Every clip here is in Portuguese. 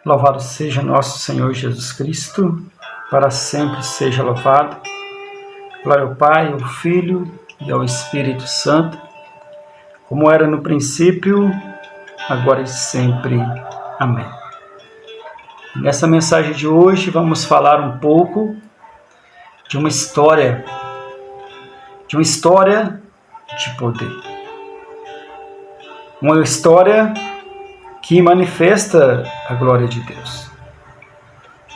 Louvado seja nosso Senhor Jesus Cristo, para sempre seja louvado. Glória ao Pai, ao Filho e ao Espírito Santo, como era no princípio, agora e sempre. Amém. Nessa mensagem de hoje vamos falar um pouco de uma história de poder. Uma história que manifesta a glória de Deus.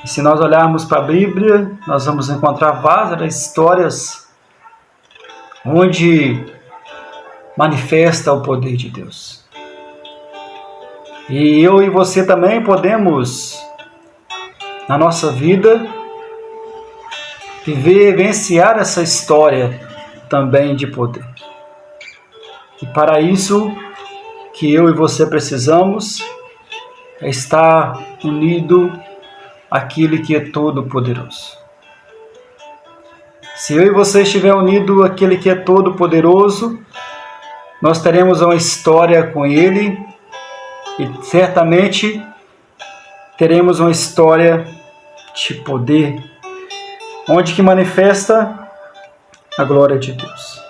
E se nós olharmos para a Bíblia, nós vamos encontrar várias histórias onde manifesta o poder de Deus. E eu e você também podemos, na nossa vida, vivenciar essa história também de poder. E para isso, que eu e você precisamos é estar unido àquele que é todo-poderoso. Se eu e você estiver unido àquele que é todo-poderoso, nós teremos uma história com Ele e certamente teremos uma história de poder, onde que manifesta a glória de Deus.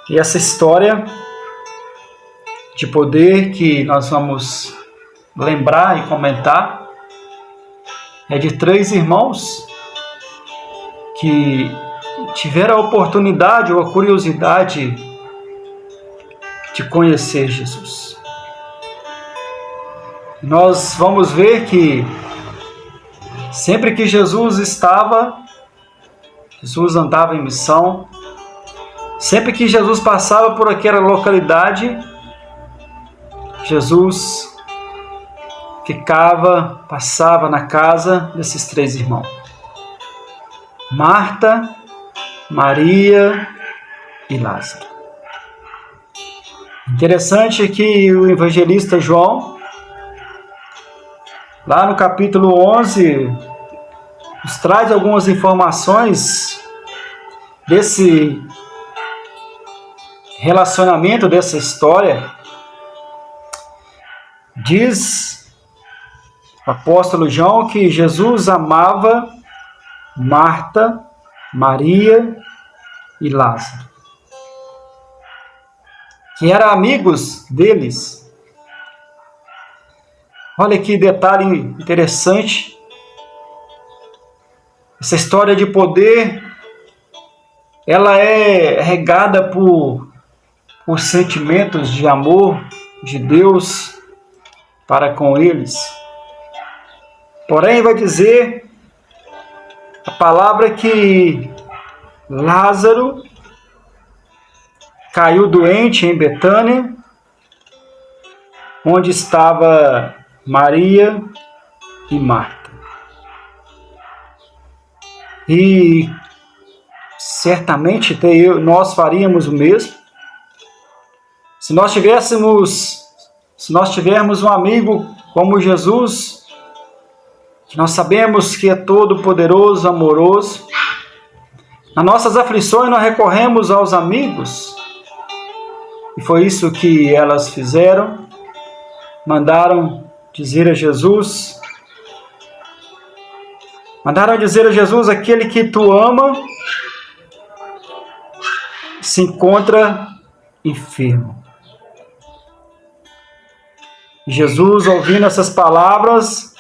E essa história de poder que nós vamos lembrar e comentar é de 3 irmãos que tiveram a oportunidade ou a curiosidade de conhecer Jesus. Nós vamos ver que sempre que Jesus andava em missão, sempre que Jesus passava por aquela localidade, Jesus passava na casa desses 3 irmãos. Marta, Maria e Lázaro. Interessante que o evangelista João, lá no capítulo 11, nos traz algumas informações desse relacionamento, dessa história. Diz o apóstolo João que Jesus amava Marta, Maria e Lázaro, que eram amigos deles. Olha que detalhe interessante. Essa história de poder, ela é regada por sentimentos de amor de Deus para com eles. Porém, vai dizer a palavra que Lázaro caiu doente em Betânia, onde estava Maria e Marta. E certamente nós faríamos o mesmo se nós tivermos um amigo como Jesus, que nós sabemos que é todo poderoso, amoroso. Nas nossas aflições nós recorremos aos amigos, e foi isso que elas fizeram. Mandaram dizer a Jesus, aquele que tu ama se encontra enfermo. Jesus, ouvindo essas palavras,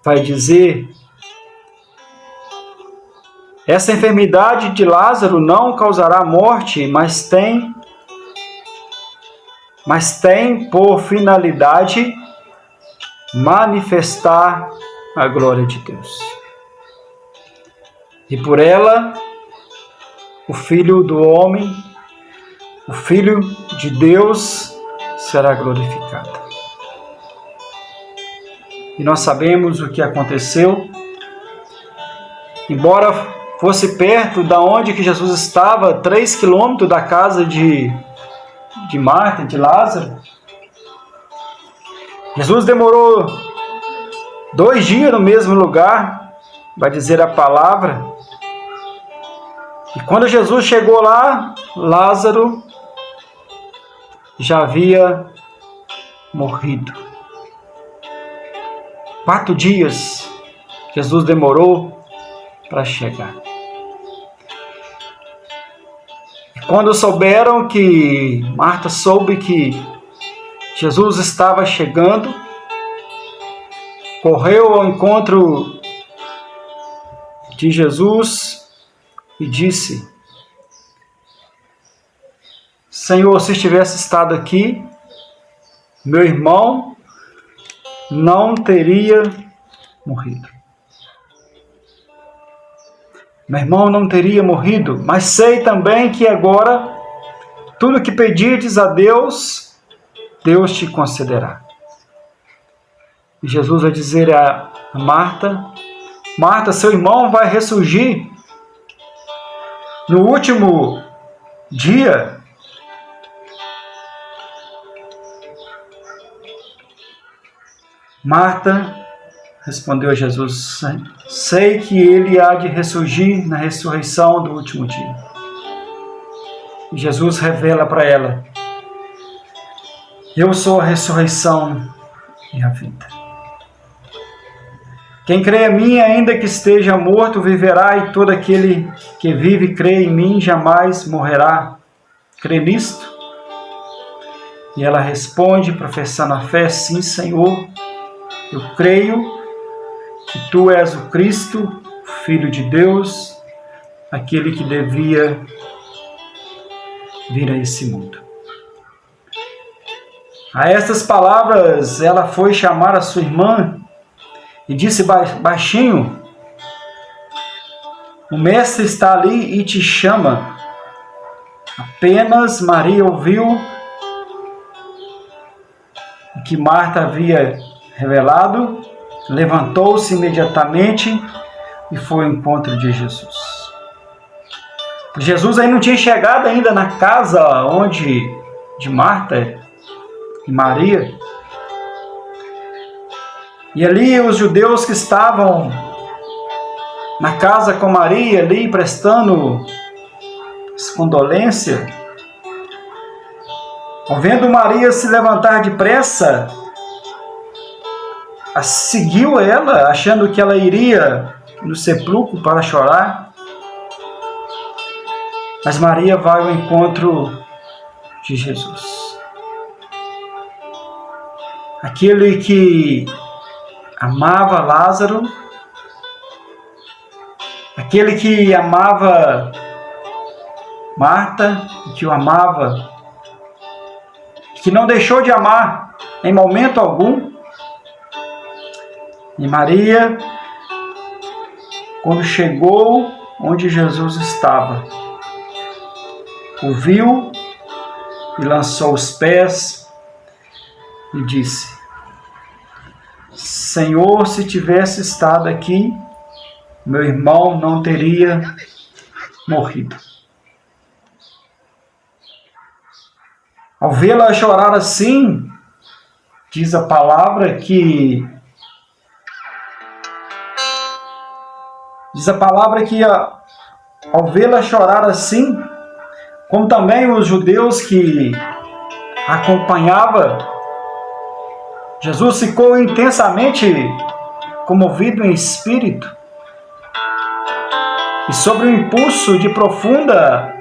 vai dizer: essa enfermidade de Lázaro não causará morte, mas tem por finalidade manifestar a glória de Deus. E por ela, o Filho do Homem, o Filho de Deus, será glorificado. E nós sabemos o que aconteceu. Embora fosse perto da onde que Jesus estava, 3 quilômetros da casa de Marta, de Lázaro, Jesus demorou 2 dias no mesmo lugar, vai dizer a palavra. E quando Jesus chegou lá, Lázaro já havia morrido. 4 dias Jesus demorou para chegar. E quando souberam que Marta soube que Jesus estava chegando, correu ao encontro de Jesus e disse: Senhor, se tivesse estado aqui, meu irmão não teria morrido. Meu irmão não teria morrido, mas sei também que agora, tudo que pedirdes a Deus, Deus te concederá. E Jesus vai dizer a Marta: Marta, seu irmão vai ressurgir no último dia. Marta respondeu a Jesus: sei que ele há de ressurgir na ressurreição do último dia. E Jesus revela para ela: eu sou a ressurreição e a vida. Quem crê em mim, ainda que esteja morto, viverá, e todo aquele que vive e crê em mim jamais morrerá. Crê nisto? E ela responde, professando a fé: sim, Senhor, eu creio que tu és o Cristo, Filho de Deus, aquele que devia vir a esse mundo. A estas palavras, ela foi chamar a sua irmã e disse baixinho: o mestre está ali e te chama. Apenas Maria ouviu o que Marta havia revelado, levantou-se imediatamente e foi ao encontro de Jesus. Jesus aí não tinha chegado ainda na casa de Marta e Maria. E ali os judeus que estavam na casa com Maria, ali prestando condolência, vendo Maria se levantar depressa, seguiu ela, achando que ela iria no sepulcro para chorar. Mas Maria vai ao encontro de Jesus. Aquele que amava Lázaro, aquele que amava Marta, que o amava, que não deixou de amar em momento algum. E Maria, quando chegou onde Jesus estava, o viu e lançou os pés e disse: Senhor, se tivesse estado aqui, meu irmão não teria morrido. Ao vê-la chorar assim, diz a palavra que ao vê-la chorar assim, como também os judeus que acompanhavam, Jesus ficou intensamente comovido em espírito e, sob o impulso de profunda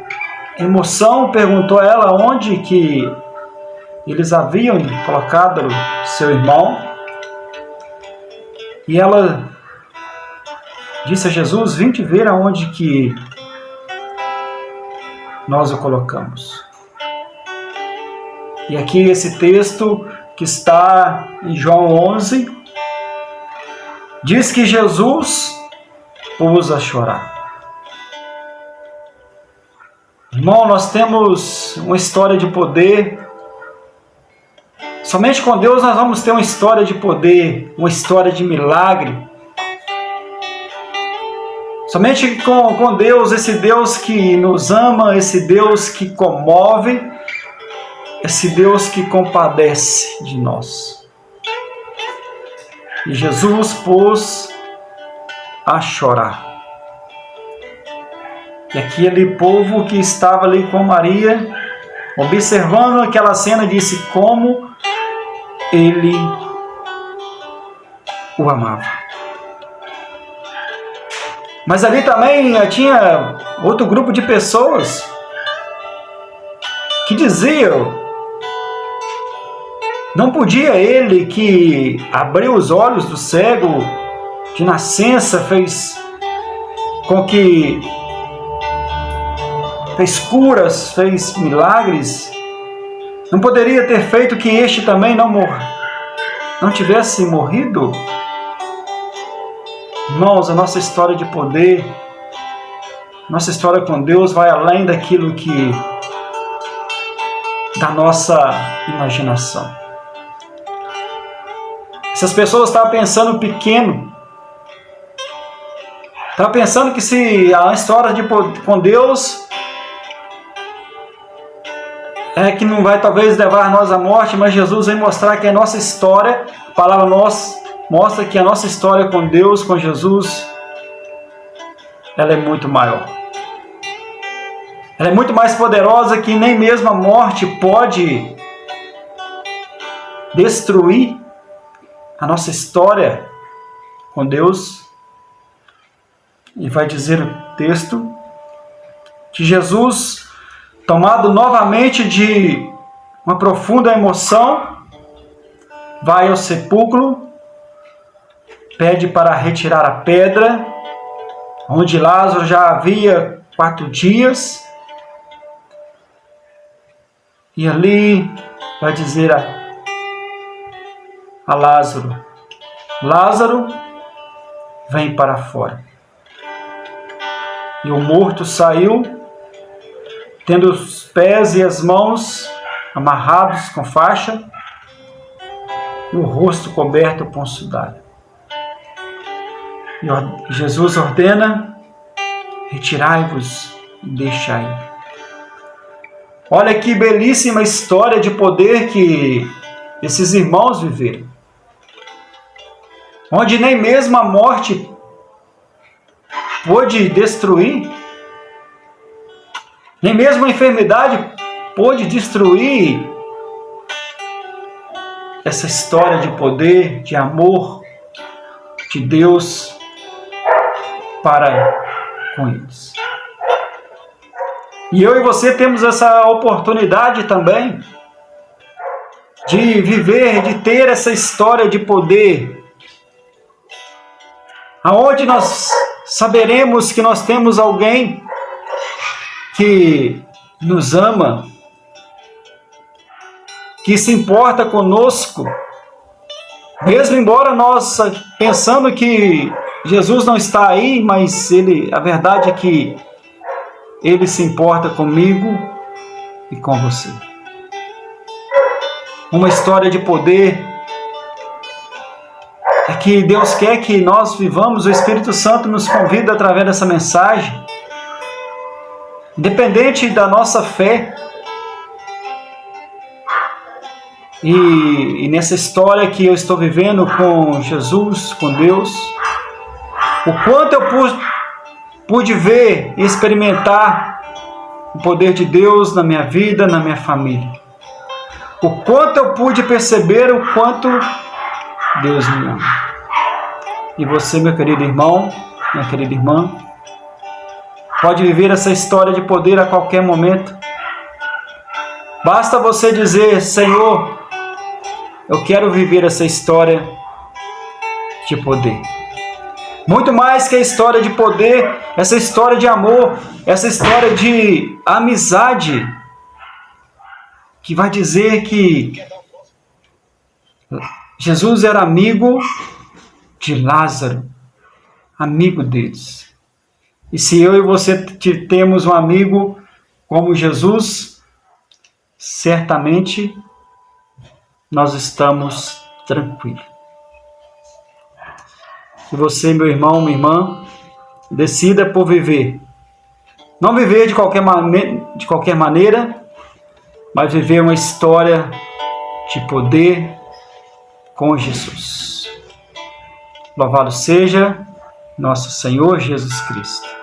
emoção, perguntou a ela onde que eles haviam colocado seu irmão. E ela disse a Jesus: vinde ver aonde que nós o colocamos. E aqui esse texto que está em João 11, diz que Jesus pôs a chorar. Irmão, nós temos uma história de poder. Somente com Deus nós vamos ter uma história de poder, uma história de milagre. Somente com Deus, esse Deus que nos ama, esse Deus que comove, esse Deus que compadece de nós. E Jesus pôs a chorar. E aquele povo que estava ali com Maria, observando aquela cena, disse: como ele o amava. Mas ali também tinha outro grupo de pessoas que diziam: não podia ele que abriu os olhos do cego de nascença, fez com que fez curas, fez milagres, não poderia ter feito que este também não tivesse morrido? Irmãos, a nossa história de poder, nossa história com Deus vai além daquilo da nossa imaginação. Essas pessoas estavam pensando pequeno, estavam pensando que se a história com Deus que não vai talvez levar nós à morte, mas Jesus vem mostrar que a nossa história, a palavra mostra que a nossa história com Deus, com Jesus, ela é muito maior. Ela é muito mais poderosa que nem mesmo a morte pode destruir a nossa história com Deus. E vai dizer o texto que Jesus, tomado novamente de uma profunda emoção, vai ao sepulcro, pede para retirar a pedra, onde Lázaro já havia 4 dias, e ali vai dizer a Lázaro: Lázaro, vem para fora. E o morto saiu, tendo os pés e as mãos amarrados com faixa, e o rosto coberto com sudário. E Jesus ordena: retirai-vos e deixai. Olha que belíssima história de poder que esses irmãos viveram, onde nem mesmo a morte pôde destruir, nem mesmo a enfermidade pôde destruir essa história de poder, de amor de Deus para com eles. E eu e você temos essa oportunidade também de viver, de ter essa história de poder, aonde nós saberemos que nós temos alguém que nos ama, que se importa conosco, mesmo embora nós pensando que Jesus não está aí, mas a verdade é que Ele se importa comigo e com você. Uma história de poder é que Deus quer que nós vivamos. O Espírito Santo nos convida através dessa mensagem, independente da nossa fé. E nessa história que eu estou vivendo com Jesus, com Deus, o quanto eu pude ver e experimentar o poder de Deus na minha vida, na minha família. O quanto eu pude perceber o quanto Deus me ama. E você, meu querido irmão, minha querida irmã, pode viver essa história de poder a qualquer momento. Basta você dizer: Senhor, eu quero viver essa história de poder. Muito mais que a história de poder, essa história de amor, essa história de amizade, que vai dizer que Jesus era amigo de Lázaro, amigo deles. E se eu e você temos um amigo como Jesus, certamente nós estamos tranquilos. E você, meu irmão, minha irmã, decida por viver. Não viver de qualquer maneira, mas viver uma história de poder com Jesus. Louvado seja nosso Senhor Jesus Cristo.